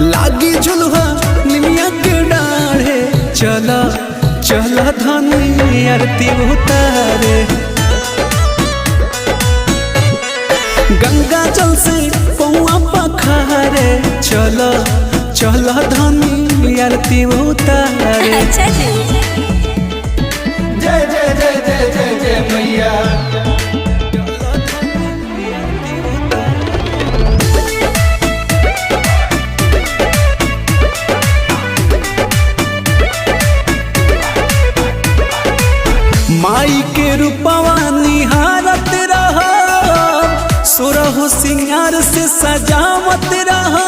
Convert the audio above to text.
लागी झुलवा निमिया के डाढ़े चला चला धनी आरती उतारे। गंगा जल से पौआ पखारे चला चला धनी आरती उतारे। अच्छा जी। जय जय जय जय जय जय मैया। माई के रूपवा निहारत रहा, सुरहु सिंगार से सजावत रहा।